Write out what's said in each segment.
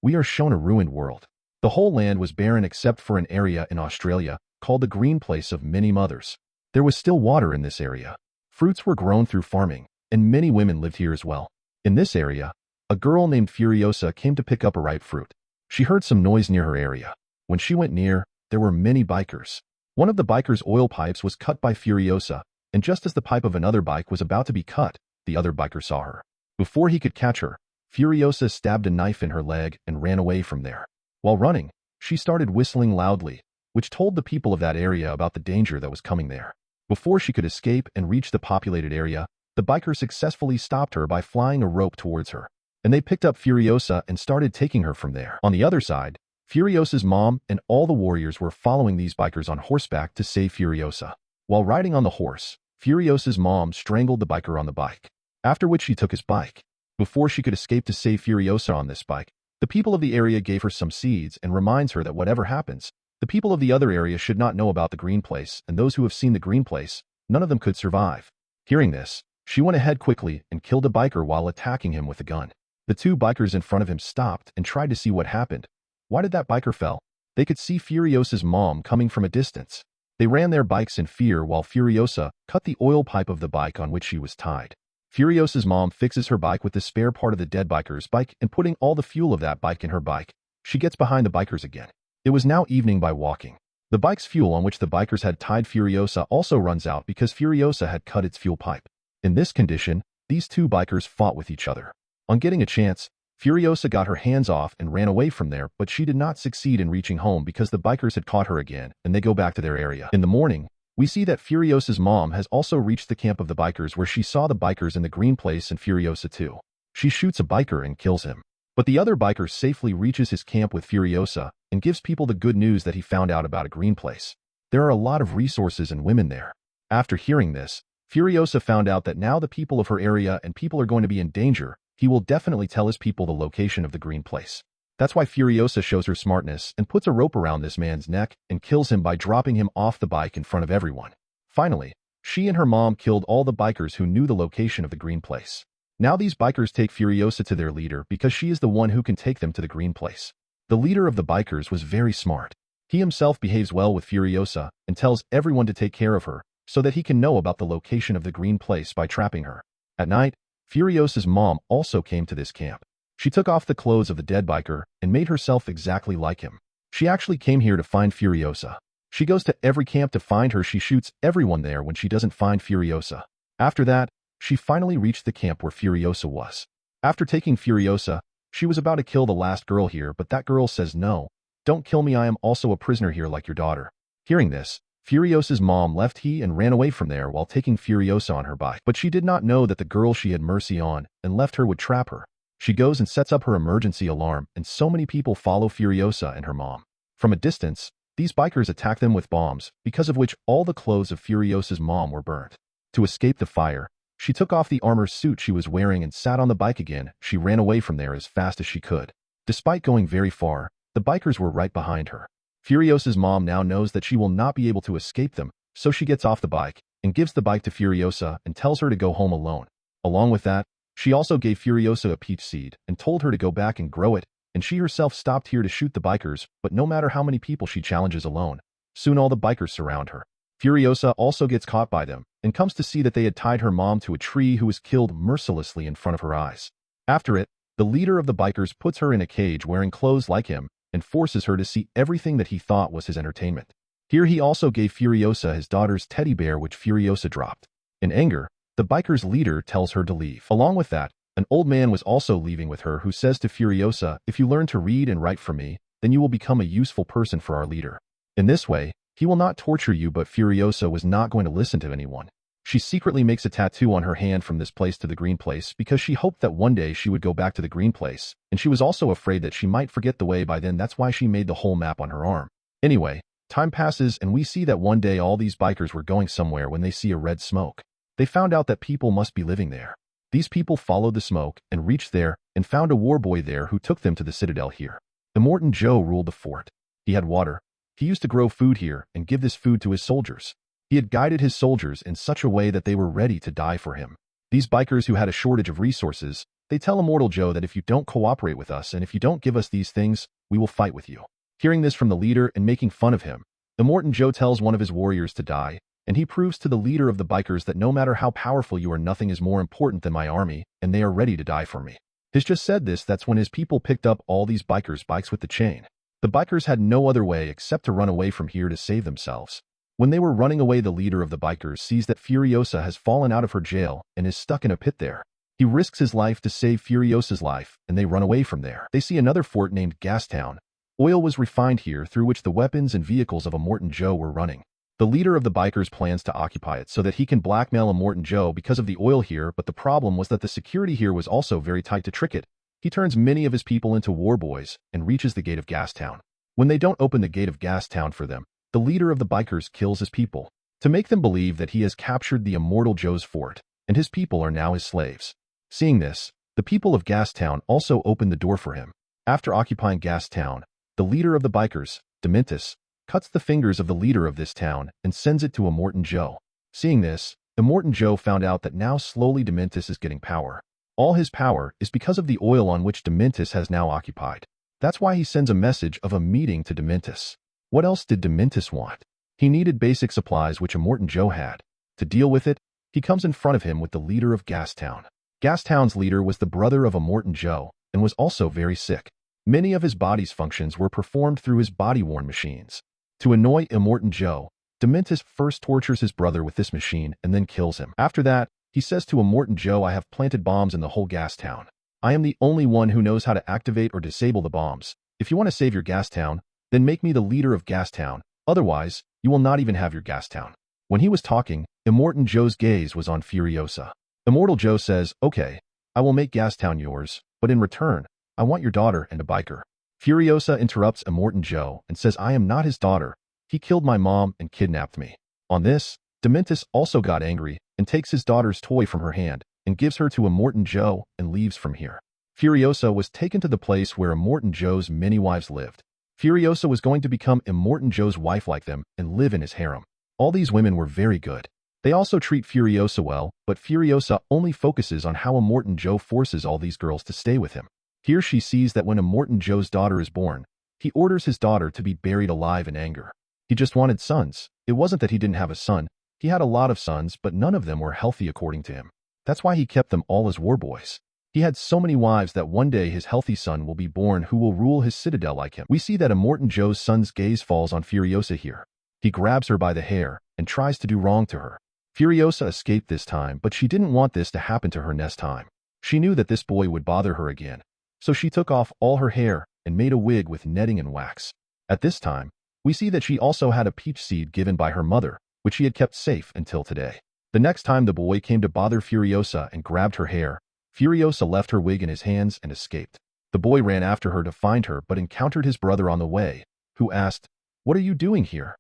we are shown a ruined world. The whole land was barren except for an area in Australia called the Green Place of Many Mothers. There was still water in this area. Fruits were grown through farming, and many women lived here as well. In this area, a girl named Furiosa came to pick up a ripe fruit. She heard some noise near her area. When she went near, there were many bikers. One of the bikers' oil pipes was cut by Furiosa, and just as the pipe of another bike was about to be cut, the other biker saw her. Before he could catch her, Furiosa stabbed a knife in her leg and ran away from there. While running, she started whistling loudly, which told the people of that area about the danger that was coming there. Before she could escape and reach the populated area, the biker successfully stopped her by flying a rope towards her, and they picked up Furiosa and started taking her from there. On the other side, Furiosa's mom and all the warriors were following these bikers on horseback to save Furiosa. While riding on the horse, Furiosa's mom strangled the biker on the bike, after which she took his bike. Before she could escape to save Furiosa on this bike, the people of the area gave her some seeds and reminds her that whatever happens, the people of the other area should not know about the Green Place, and those who have seen the Green Place, none of them could survive. Hearing this, she went ahead quickly and killed a biker while attacking him with a gun. The two bikers in front of him stopped and tried to see what happened. Why did that biker fell? They could see Furiosa's mom coming from a distance. They ran their bikes in fear while Furiosa cut the oil pipe of the bike on which she was tied. Furiosa's mom fixes her bike with the spare part of the dead biker's bike and putting all the fuel of that bike in her bike. She gets behind the bikers again. It was now evening by walking. The bike's fuel on which the bikers had tied Furiosa also runs out because Furiosa had cut its fuel pipe. In this condition, these two bikers fought with each other. On getting a chance, Furiosa got her hands off and ran away from there, but she did not succeed in reaching home because the bikers had caught her again, and they go back to their area. In the morning, we see that Furiosa's mom has also reached the camp of the bikers where she saw the bikers in the Green Place and Furiosa too. She shoots a biker and kills him. But the other biker safely reaches his camp with Furiosa and gives people the good news that he found out about a Green Place. There are a lot of resources and women there. After hearing this, Furiosa found out that now the people of her area and people are going to be in danger. He will definitely tell his people the location of the Green Place. That's why Furiosa shows her smartness and puts a rope around this man's neck and kills him by dropping him off the bike in front of everyone. Finally, she and her mom killed all the bikers who knew the location of the Green Place. Now these bikers take Furiosa to their leader because she is the one who can take them to the Green Place. The leader of the bikers was very smart. He himself behaves well with Furiosa and tells everyone to take care of her so that he can know about the location of the Green Place by trapping her. At night, Furiosa's mom also came to this camp. She took off the clothes of the dead biker and made herself exactly like him. She actually came here to find Furiosa. She goes to every camp to find her. She shoots everyone there when she doesn't find Furiosa. After that, she finally reached the camp where Furiosa was. After taking Furiosa, she was about to kill the last girl here, but that girl says, "No, don't kill me, I am also a prisoner here like your daughter." Hearing this, Furiosa's mom left and ran away from there while taking Furiosa on her bike. But she did not know that the girl she had mercy on and left her would trap her. She goes and sets up her emergency alarm, and so many people follow Furiosa and her mom. From a distance, these bikers attack them with bombs, because of which all the clothes of Furiosa's mom were burnt. To escape the fire, she took off the armor suit she was wearing and sat on the bike again. She ran away from there as fast as she could. Despite going very far, the bikers were right behind her. Furiosa's mom now knows that she will not be able to escape them, so she gets off the bike and gives the bike to Furiosa and tells her to go home alone. Along with that, she also gave Furiosa a peach seed and told her to go back and grow it, and she herself stopped here to shoot the bikers, but no matter how many people she challenges alone, soon all the bikers surround her. Furiosa also gets caught by them and comes to see that they had tied her mom to a tree who was killed mercilessly in front of her eyes. After it, the leader of the bikers puts her in a cage wearing clothes like him and forces her to see everything that he thought was his entertainment. Here he also gave Furiosa his daughter's teddy bear, which Furiosa dropped. In anger, the biker's leader tells her to leave. Along with that, an old man was also leaving with her who says to Furiosa, "If you learn to read and write from me, then you will become a useful person for our leader. In this way, he will not torture you." But Furiosa was not going to listen to anyone. She secretly makes a tattoo on her hand from this place to the Green Place because she hoped that one day she would go back to the Green Place, and she was also afraid that she might forget the way by then. That's why she made the whole map on her arm. Anyway, time passes and we see that one day all these bikers were going somewhere when they see a red smoke. They found out that people must be living there. These people followed the smoke and reached there and found a war boy there who took them to the citadel here. Immortan Joe ruled the fort. He had water. He used to grow food here and give this food to his soldiers. He had guided his soldiers in such a way that they were ready to die for him. These bikers who had a shortage of resources They tell Immortal Joe that if you don't cooperate with us and if you don't give us these things, we will fight with you. Hearing this from the leader and making fun of him, Immortal Joe tells one of his warriors to die, and he proves to the leader of the bikers that no matter how powerful you are, nothing is more important than my army, and they are ready to die for me. He's just said this. That's when his people picked up all these bikers' bikes with the chain. The bikers had no other way except to run away from here to save themselves. When they were running away, the leader of the bikers sees that Furiosa has fallen out of her jail and is stuck in a pit there. He risks his life to save Furiosa's life, and they run away from there. They see another fort named Gastown. Oil was refined here through which the weapons and vehicles of Immortan Joe were running. The leader of the bikers plans to occupy it so that he can blackmail Immortan Joe because of the oil here, but the problem was that the security here was also very tight to trick it. He turns many of his people into war boys and reaches the gate of Gastown. When they don't open the gate of Gastown for them, the leader of the bikers kills his people to make them believe that he has captured the Immortal Joe's fort, and his people are now his slaves. Seeing this, the people of Gastown also open the door for him. After occupying Gastown, the leader of the bikers, Dementis, cuts the fingers of the leader of this town and sends it to Immortan Joe. Seeing this, Immortan Joe found out that now slowly Dementis is getting power. All his power is because of the oil on which Dementis has now occupied. That's why he sends a message of a meeting to Dementis. What else did Dementis want? He needed basic supplies which Immortan Joe had. To deal with it, he comes in front of him with the leader of Gastown. Gastown's leader was the brother of Immortan Joe and was also very sick. Many of his body's functions were performed through his body-worn machines. To annoy Immortan Joe, Dementis first tortures his brother with this machine and then kills him. After that, he says to Immortan Joe, I have planted bombs in the whole Gastown. I am the only one who knows how to activate or disable the bombs. If you want to save your Gastown, then make me the leader of Gastown. Otherwise, you will not even have your Gastown. When he was talking, Immortan Joe's gaze was on Furiosa. Immortal Joe says, okay, I will make Gastown yours, but in return, I want your daughter and a biker. Furiosa interrupts Immortan Joe and says I am not his daughter. He killed my mom and kidnapped me. On this, Dementis also got angry and takes his daughter's toy from her hand and gives her to Immortan Joe and leaves from here. Furiosa was taken to the place where Immortan Joe's many wives lived. Furiosa was going to become Immortan Joe's wife like them and live in his harem. All these women were very good. They also treat Furiosa well, but Furiosa only focuses on how Immortan Joe forces all these girls to stay with him. Here she sees that when Immortan Joe's daughter is born, he orders his daughter to be buried alive in anger. He just wanted sons. It wasn't that he didn't have a son. He had a lot of sons, but none of them were healthy according to him. That's why he kept them all as war boys. He had so many wives that one day his healthy son will be born who will rule his citadel like him. We see that Immortan Joe's son's gaze falls on Furiosa here. He grabs her by the hair and tries to do wrong to her. Furiosa escaped this time, but she didn't want this to happen to her next time. She knew that this boy would bother her again, so she took off all her hair and made a wig with netting and wax. At this time, we see that she also had a peach seed given by her mother, which she had kept safe until today. The next time the boy came to bother Furiosa and grabbed her hair, Furiosa left her wig in his hands and escaped. The boy ran after her to find her but encountered his brother on the way, who asked, "What are you doing here?"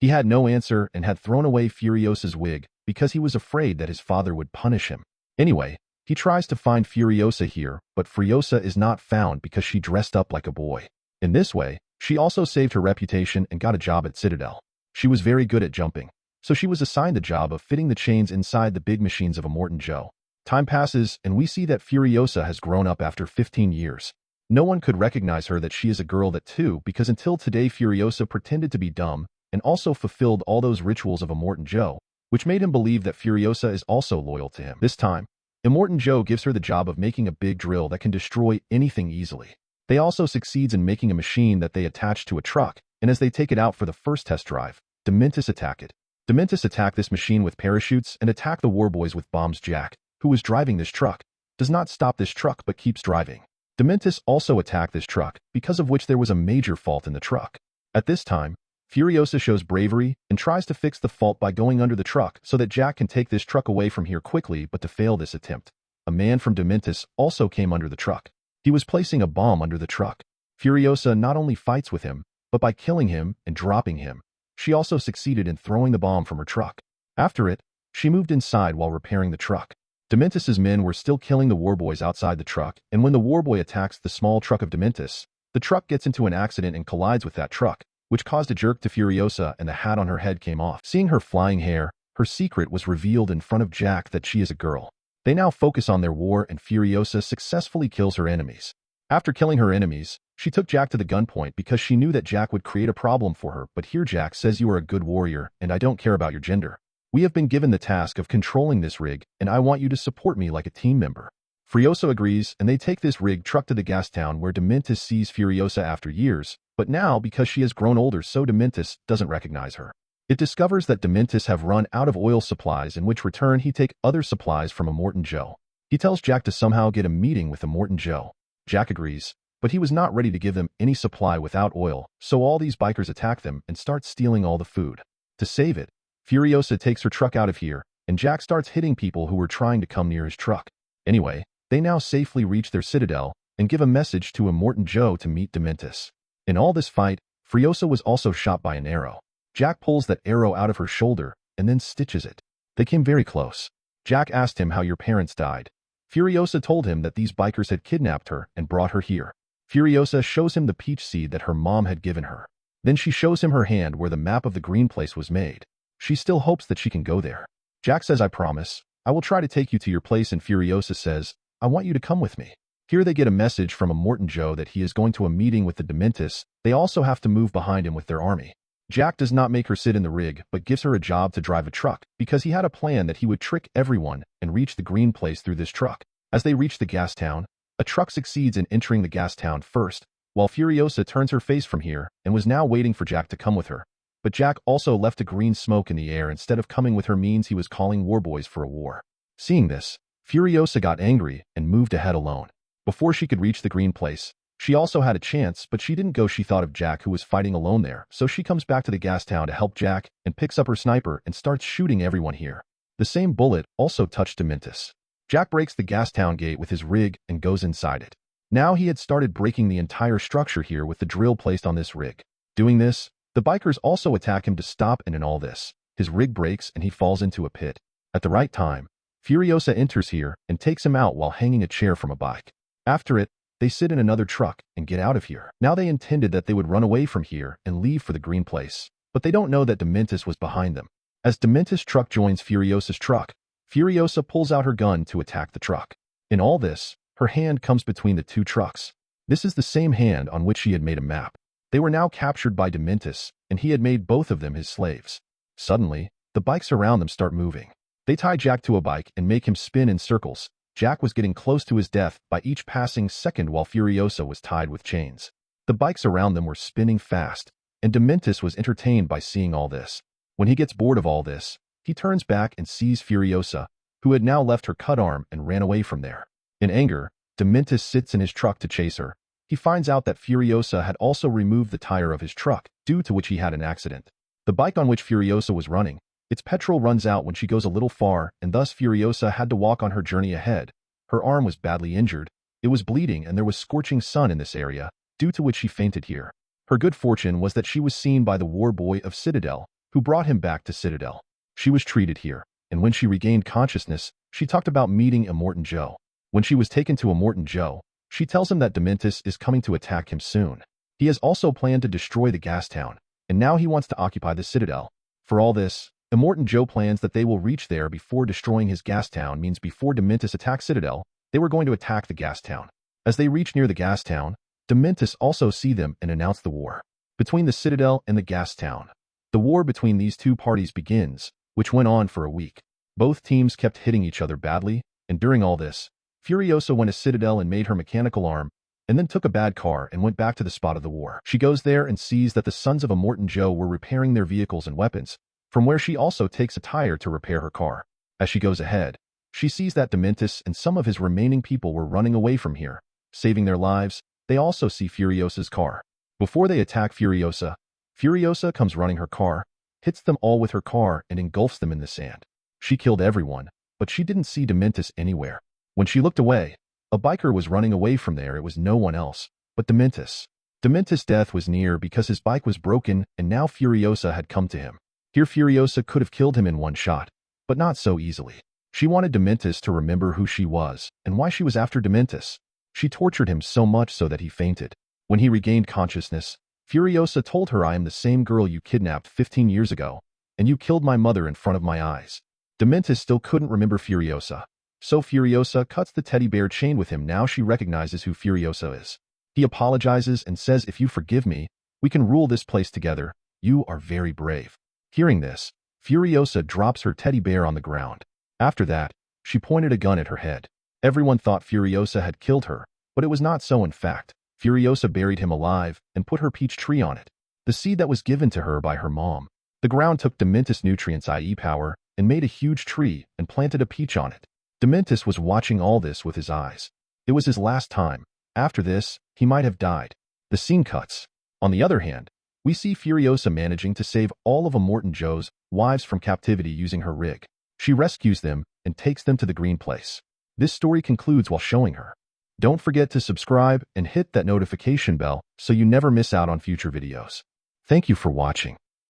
He had no answer and had thrown away Furiosa's wig because he was afraid that his father would punish him. Anyway, he tries to find Furiosa here, but Furiosa is not found because she dressed up like a boy. In this way, she also saved her reputation and got a job at Citadel. She was very good at jumping, so she was assigned the job of fitting the chains inside the big machines of Immortan Joe. Time passes, and we see that Furiosa has grown up after 15 years. No one could recognize her that she is a girl that too, because until today Furiosa pretended to be dumb and also fulfilled all those rituals of Immortan Joe, which made him believe that Furiosa is also loyal to him. This time, Immortan Joe gives her the job of making a big drill that can destroy anything easily. They also succeeds in making a machine that they attach to a truck, and as they take it out for the first test drive, Dementis attack it. Dementis attack this machine with parachutes and attack the warboys with bombs. Jack, who was driving this truck, does not stop this truck but keeps driving. Dementis also attacked this truck, because of which there was a major fault in the truck. At this time, Furiosa shows bravery and tries to fix the fault by going under the truck so that Jack can take this truck away from here quickly, but to fail this attempt, a man from Dementis also came under the truck. He was placing a bomb under the truck. Furiosa not only fights with him, but by killing him and dropping him, she also succeeded in throwing the bomb from her truck. After it, she moved inside while repairing the truck. Dementis's men were still killing the warboys outside the truck, and when the warboy attacks the small truck of Dementis, the truck gets into an accident and collides with that truck, which caused a jerk to Furiosa and the hat on her head came off. Seeing her flying hair, her secret was revealed in front of Jack that she is a girl. They now focus on their war and Furiosa successfully kills her enemies. After killing her enemies, she took Jack to the gunpoint because she knew that Jack would create a problem for her, but here Jack says you are a good warrior and I don't care about your gender. We have been given the task of controlling this rig and I want you to support me like a team member. Furiosa agrees and they take this rig truck to the gas town where Dementis sees Furiosa after years, but now because she has grown older so Dementis doesn't recognize her. It discovers that Dementis have run out of oil supplies in which return he take other supplies from Immortan Joe. He tells Jack to somehow get a meeting with Immortan Joe. Jack agrees, but he was not ready to give them any supply without oil, so all these bikers attack them and start stealing all the food. To save it, Furiosa takes her truck out of here, and Jack starts hitting people who were trying to come near his truck. Anyway, they now safely reach their citadel and give a message to Immortan Joe to meet Dementis. In all this fight, Furiosa was also shot by an arrow. Jack pulls that arrow out of her shoulder and then stitches it. They came very close. Jack asked him how your parents died. Furiosa told him that these bikers had kidnapped her and brought her here. Furiosa shows him the peach seed that her mom had given her. Then she shows him her hand where the map of the green place was made. She still hopes that she can go there. Jack says, I promise. I will try to take you to your place, and Furiosa says, I want you to come with me. Here they get a message from Immortan Joe that he is going to a meeting with the Dementis. They also have to move behind him with their army. Jack does not make her sit in the rig, but gives her a job to drive a truck, because he had a plan that he would trick everyone and reach the green place through this truck. As they reach the gas town, a truck succeeds in entering the gas town first, while Furiosa turns her face from here and was now waiting for Jack to come with her. But Jack also left a green smoke in the air instead of coming with her means he was calling warboys for a war. Seeing this, Furiosa got angry and moved ahead alone. Before she could reach the green place, she also had a chance, but she didn't go. She thought of Jack who was fighting alone there, so she comes back to the gas town to help Jack and picks up her sniper and starts shooting everyone here. The same bullet also touched Dementis. Jack breaks the gas town gate with his rig and goes inside it. Now he had started breaking the entire structure here with the drill placed on this rig. Doing this, the bikers also attack him to stop, and in all this, his rig breaks and he falls into a pit. At the right time, Furiosa enters here and takes him out while hanging a chair from a bike. After it, they sit in another truck and get out of here. Now they intended that they would run away from here and leave for the green place, but they don't know that Dementis was behind them. As Dementis' truck joins Furiosa's truck, Furiosa pulls out her gun to attack the truck. In all this, her hand comes between the two trucks. This is the same hand on which she had made a map. They were now captured by Dementis, and he had made both of them his slaves. Suddenly, the bikes around them start moving. They tie Jack to a bike and make him spin in circles. Jack was getting close to his death by each passing second while Furiosa was tied with chains. The bikes around them were spinning fast, and Dementis was entertained by seeing all this. When he gets bored of all this, he turns back and sees Furiosa, who had now left her cut arm and ran away from there. In anger, Dementis sits in his truck to chase her. He finds out that Furiosa had also removed the tire of his truck, due to which he had an accident. The bike on which Furiosa was running, its petrol runs out when she goes a little far, and thus Furiosa had to walk on her journey ahead. Her arm was badly injured, it was bleeding, and there was scorching sun in this area, due to which she fainted here. Her good fortune was that she was seen by the war boy of Citadel, who brought him back to Citadel. She was treated here, and when she regained consciousness, she talked about meeting Immortan Joe. When she was taken to Immortan Joe, she tells him that Dementis is coming to attack him soon. He has also planned to destroy the gas town, and now he wants to occupy the Citadel. For all this, Immortan Joe plans that they will reach there before destroying his gas town means before Dementis attacks Citadel, they were going to attack the gas town. As they reach near the gas town, Dementis also see them and announce the war between the Citadel and the gas town. The war between these two parties begins, which went on for a week. Both teams kept hitting each other badly, and during all this, Furiosa went to Citadel and made her mechanical arm, and then took a bad car and went back to the spot of the war. She goes there and sees that the sons of Immortan Joe were repairing their vehicles and weapons, from where she also takes a tire to repair her car. As she goes ahead, she sees that Dementis and some of his remaining people were running away from here, saving their lives. They also see Furiosa's car. Before they attack Furiosa, Furiosa comes running her car, hits them all with her car and engulfs them in the sand. She killed everyone, but she didn't see Dementis anywhere. When she looked away, a biker was running away from there. It was no one else but Dementis. Dementis' death was near because his bike was broken and now Furiosa had come to him. Here Furiosa could have killed him in one shot, but not so easily. She wanted Dementis to remember who she was and why she was after Dementis. She tortured him so much so that he fainted. When he regained consciousness, Furiosa told her, I am the same girl you kidnapped 15 years ago, and you killed my mother in front of my eyes. Dementis still couldn't remember Furiosa, So Furiosa cuts the teddy bear chain with him. Now she recognizes who Furiosa is. He apologizes and says, "If you forgive me, we can rule this place together. You are very brave." Hearing this, Furiosa drops her teddy bear on the ground. After that, she pointed a gun at her head. Everyone thought Furiosa had killed her, but it was not so in fact. Furiosa buried him alive and put her peach tree on it, the seed that was given to her by her mom. The ground took Dementis nutrients, i.e. power, and made a huge tree and planted a peach on it. Dementis was watching all this with his eyes. It was his last time. After this, he might have died. The scene cuts. On the other hand, we see Furiosa managing to save all of Immortan Joe's wives from captivity using her rig. She rescues them and takes them to the green place. This story concludes while showing her. Don't forget to subscribe and hit that notification bell so you never miss out on future videos. Thank you for watching.